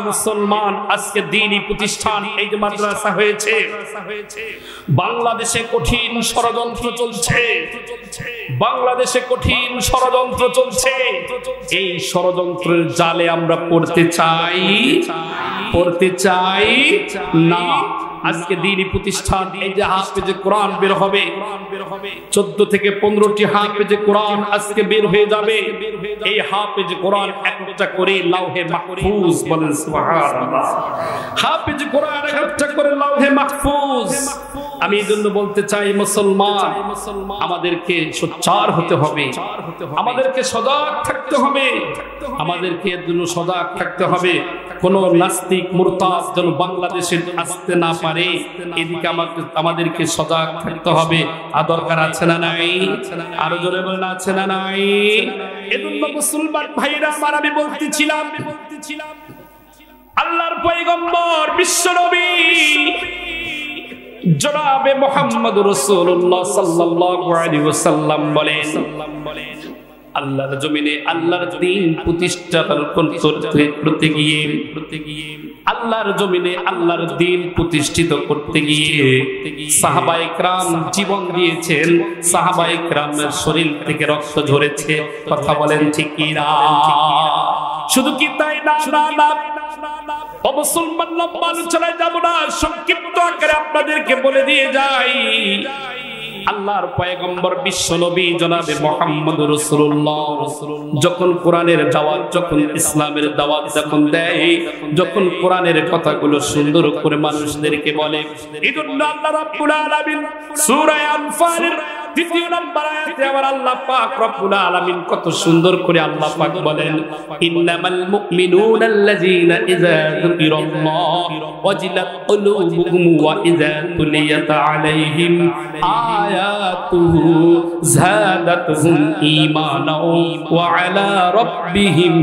মুসলমান আজকে দ্বীনি প্রতিষ্ঠান এই যে মাদ্রাসা হয়েছে, বাংলাদেশে কঠিন ষড়যন্ত্র চলছে, বাংলাদেশে কঠিন ষড়যন্ত্র চলছে। এই ষড়যন্ত্রের জালে আমরা পড়তে চাই না। আজকে দ্বীনি প্রতিষ্ঠান এই যে হাফেজে কোরআন বের হবে, 14 থেকে 15টি হাফেজে কোরআন আজকে বের হয়ে যাবে। এই হাফেজে কোরআন একটা করে লাউহে মাহফুজ, বলেন সুবহানাল্লাহ। হাফেজে কোরআন একটা করে লাউহে মাহফুজ। আমি এই জন্য বলতে চাই, মুসলমান আমাদেরকে সোচ্চার হতে হবে, আমাদেরকে সজাগ থাকতে হবে, আমাদেরকে এর জন্য সজাগ থাকতে হবে। কোন নাস্তিক মুরতাদ যেন বাংলাদেশে আসতে না পারে, এদিকে আমাদেরকে সজাগ থাকতে হবে। আর দরকার আছে না নাই? আরো জোরে বলেন, আছে না নাই? এজন্য মুসলমান ভাইরা আমার, আমি বলতেছিলাম আল্লাহর পয়গম্বর বিশ্ব নবী জনাবে মুহাম্মদ রাসূলুল্লাহ সাল্লাল্লাহু আলাইহি ওয়াসাল্লাম বলেন, আল্লাহর জমিনে আল্লাহর দ্বীন প্রতিষ্ঠা করতে গিয়ে, আল্লাহর জমিনে আল্লাহর দ্বীন প্রতিষ্ঠিত করতে গিয়ে সাহাবায়ে কেরাম জীবন দিয়েছেন, সাহাবায়ে কেরামের শরীর থেকে রক্ত ঝরেছে। কথা বলেন ঠিক কি না? শুধু কি তাই না? ও মুসলমান, লম্বা আলোচনায় যাব না, সংক্ষিপ্ত আকারে আপনাদেরকে বলে দিয়ে যাই। আল্লাহর পয়গম্বর বিশ্ব নবী জনাবে মুহাম্মদ রাসূলুল্লাহ যখন কোরআনের দাওয়াত, যখন ইসলামের দাওয়াত যখন দেয়, যখন কোরআনের কথাগুলো সুন্দর করে মানুষদেরকে বলে, এজন্য আল্লাহ রাব্বুল আলামিন সূরা আনফালের 2 নম্বর আয়াতে আবার আল্লাহ পাক রব্বুল আলামিন কত সুন্দর করে আল্লাহ পাক বলেন, ইন্নামাল মুমিনুনা আল্লাযীনা ইযা যুকিরাল্লাহ ওয়াজিলাত কুলুবুহুম ওয়া ইযা তুলিয়াত আলাইহিম আয়াতুহু যাদাতুহুম ঈমানাও ওয়া আলা রাব্বিহিম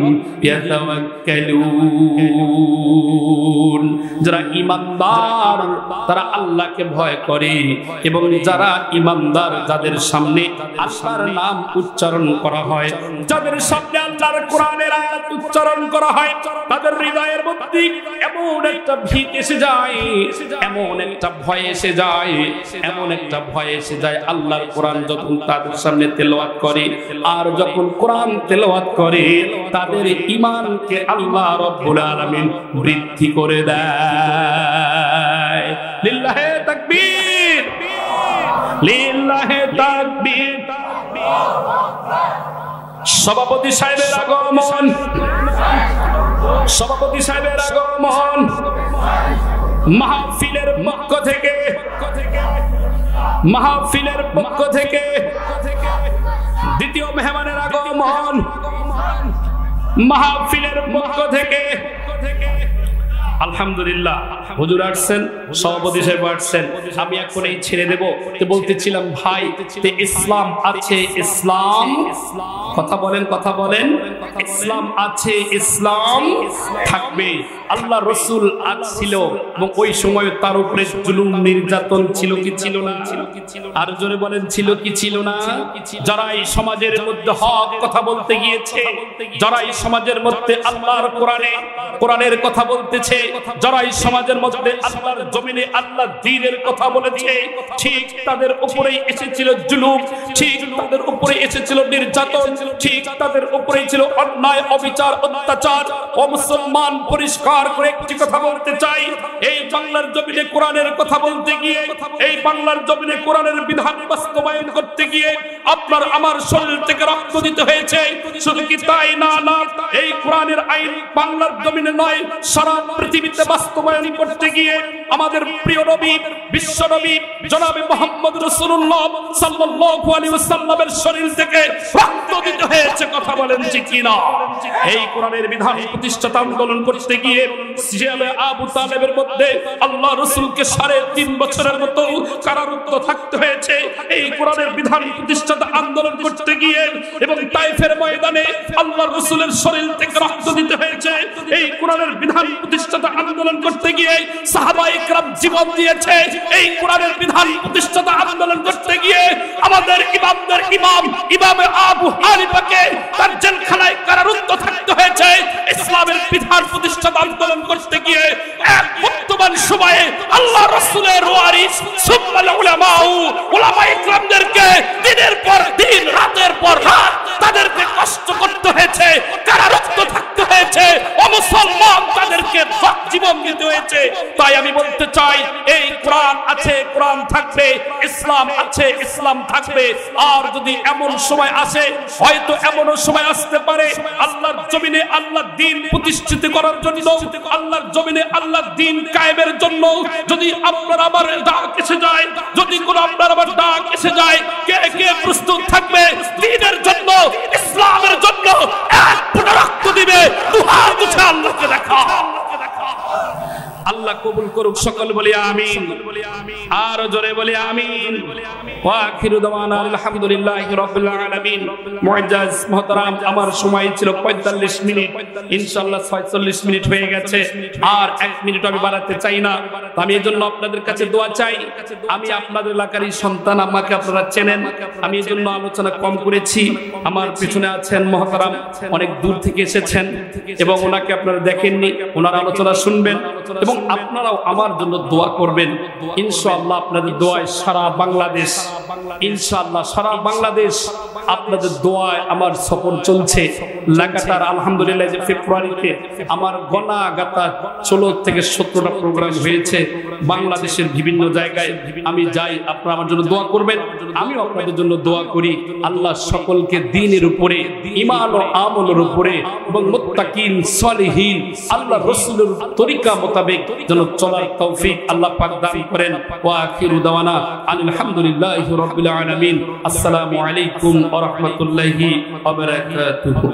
ইয়াতাওয়াক্কালুন। যারা ঈমানদার তারা আল্লাহকে ভয় করে, এবং যারা ঈমানদার যাদের সামনে আল্লাহর নাম উচ্চারণ করা হয়, যাদের সামনে আল্লাহর কোরআনের আয়াত উচ্চারণ করা হয়, তাদের হৃদয়ের মধ্যে এমন একটা ভীত এসে যায়, এমন একটা ভয় এসে যায়, এমন একটা ভয় এসে যায়। আল্লাহর কোরআন যখন তাদের সামনে তেলাওয়াত করে, আর যখন কোরআন তেলাওয়াত করে, তাদের ঈমানকে আল্লাহ রাব্বুল আলামিন বৃদ্ধি করে দেয়। লিল্লাহি তাকবীর, লিল্লাহি তাকবীর। সভাপতি সাহেবের আগমন, সভাপতি সাহেবের আগমন, মাহফিলের পক্ষ থেকে, মাহফিলের পক্ষ থেকে দ্বিতীয় মেহমানের আগমন, মাহফিলের পক্ষ থেকে। আলহামদুলিল্লাহ, হুজুর আসছেন, সভাপতি সাহেব আসছেন। আমি এখন এই ছেড়ে দেব। তো বলতেছিলাম ভাই, ইসলাম আছে, ইসলাম, কথা বলেন, কথা বলেন, ইসলাম আছে, ইসলাম থাকবে। আল্লাহ রসুল ছিল, এবং ওই সময় তার উপরে জুলুম নির্যাতন ছিল কি ছিল না? আর জোরে বলেন, ছিল কি ছিল না? যারা এই সমাজের মধ্যে হক কথা বলতে গিয়েছে, যারা এই সমাজের মধ্যে আল্লাহর কোরআনের কথা বলতেছে, যারা এই সমাজের মধ্যে আল্লাহর জমিনে আল্লাহ দ্বীনের কথা বলেছে, ঠিক তাদের উপরেই এসেছিল জুলুম, ঠিক তাদের উপরে এসেছিল নির্যাতন, ঠিক তাদের উপরেই ছিল অন্যায়, অবিচার, অত্যাচার। ও মুসলমান, পরিষ্কার করে একটি কথা বলতে চাই, এই বাংলার জমিনে কোরআনের কথা বলতে গিয়ে, এই বাংলার জমিনে কোরআনের বিধান বাস্তবায়ন করতে গিয়ে আপনার আমার শরীর থেকে রক্ত দিতে হয়েছে। শুধু কি তাই না, এই কোরআনের আইন বাংলার জমিনে নয়, সারা পৃথিবীতে বাস্তবায়ন করতে গিয়ে আমাদের প্রিয় নবী, বিশ্ব নবী জনাবে মুহাম্মদ রাসূলুল্লাহ সাল্লাল্লাহু আলাইহি ওয়াসাল্লামের শরীর থেকে রক্ত দিতে হয়েছে। কথা বলেন ঠিক কি না? এই কোরআনের বিধান প্রতিষ্ঠাতা আন্দোলন করতে গিয়ে সিয়ালে আবু তালেবের মধ্যে আল্লাহ রাসূলকে 3.5 বছরের মতো কারারুদ্ধ থাকতে হয়েছে। এই কোরআনের বিধান প্রতিষ্ঠাতা আন্দোলন করতে গিয়ে, এবং তায়েফের ময়দানে আল্লাহ রাসূলের শরীর থেকে রক্ত দিতে হয়েছে। এই কোরআনের বিধান প্রতিষ্ঠাতা আন্দোলন করতে গিয়ে সাহাবায়ে কেরাম জীবন দিয়েছে। এই কোরআনের বিধান প্রতিষ্ঠাতা আন্দোলন করতে গিয়ে আমাদের ইমামদের ইমাম আবু হানিফাকে তার জেলখানায় কারারুদ্ধ থাকতে হয়েছে। ইসলামের বিধান প্রতিষ্ঠাতা আন্দোলন করতে গিয়ে এক বর্তমান সময়ে আল্লাহ রাসূলের ওয়ারিস সুম্মাল উলামায়ে কেরামদেরকে দিনের পর দিন রাতের পর রাত তাদেরকে কষ্ট করতে হয়েছে, কারারুদ্ধ থাকতে হয়েছে, অমুসলমান তাদেরকে জীবন দিতে হয়েছে। তাই আমি বলতে চাই, এই কোরআন আছে, কোরআন থাকবে, ইসলাম আছে, ইসলাম থাকবে। আর যদি এমন সময় আসে, হয়তো এমনও সময় আসতে পারে আল্লাহর জমিনে আল্লাহর দ্বীন প্রতিষ্ঠিত করার জন্য, আল্লাহর জমিনে আল্লাহর দ্বীন কায়েমের জন্য যদি আপনার আমার ডাক এসে যায়, যদি কোন আপনার আমার ডাক এসে যায়, কে কে প্রস্তুত থাকবে দ্বীনের জন্য, ইসলামের জন্য এক ফোঁটা রক্ত দিবে? দুহাত উঠে আল্লাহকে দেখা। আল্লাহ কবুল করুক, সকল বলি আমিন, আর জোরে বলি আমিন। ওয়া আখিরু দাওয়ানা আলহামদুলিল্লাহি রাব্বিল আলামিন। মুআজ্জাজ মুহতারাম, আমার সময় ছিল 45 মিনিট, ইনশাআল্লাহ 46 মিনিট হয়ে গেছে, আর 1 মিনিট আমি বাড়াতে চাই না। আমি এজন্য আপনাদের কাছে দোয়া চাই। আমি আপনাদের এলাকারই সন্তান, আমাকে আপনারা চেনেন, আমি এজন্য আলোচনা কম করেছি। আমার পিছনে আছেন মুহতারাম, অনেক দূর থেকে এসেছেন এবং ওনাকে আপনারা দেখেননি, ওনার আলোচনা শুনবেন এবং আপনারাও আমার জন্য দোয়া করবেন। ইনশাআল্লাহ আপনাদের দোয়ায় সারা বাংলাদেশ, ইনশাআল্লাহ সারা বাংলাদেশ আপনাদের দোয়ায় আমার সফর চলছে। লাগাতার আলহামদুলিল্লাহ যে ফেব্রুয়ারিতে আমার গনা গাতা 16 থেকে 17টা প্রোগ্রাম হয়েছে বাংলাদেশের বিভিন্ন জায়গায়। আমি যাই, আপনারা আমার জন্য দোয়া করবেন, আমিও আপনাদের জন্য দোয়া করি। আল্লাহ সকলকে দ্বীনের উপরে, ঈমান ও আমলের উপরে এবং মুত্তাকিন সালিহিন আল্লাহ রাসূলের তরিকা মোতাবেক যেন চলার তৌফিক আল্লাহ পাক দান করেন। ওয়া আখিরু দাওয়ানা আলহামদুলিল্লাহি রাব্বিল আলামিন। আসসালামু আলাইকুম ওয়া রাহমাতুল্লাহি ওয়া বারাকাতুহু।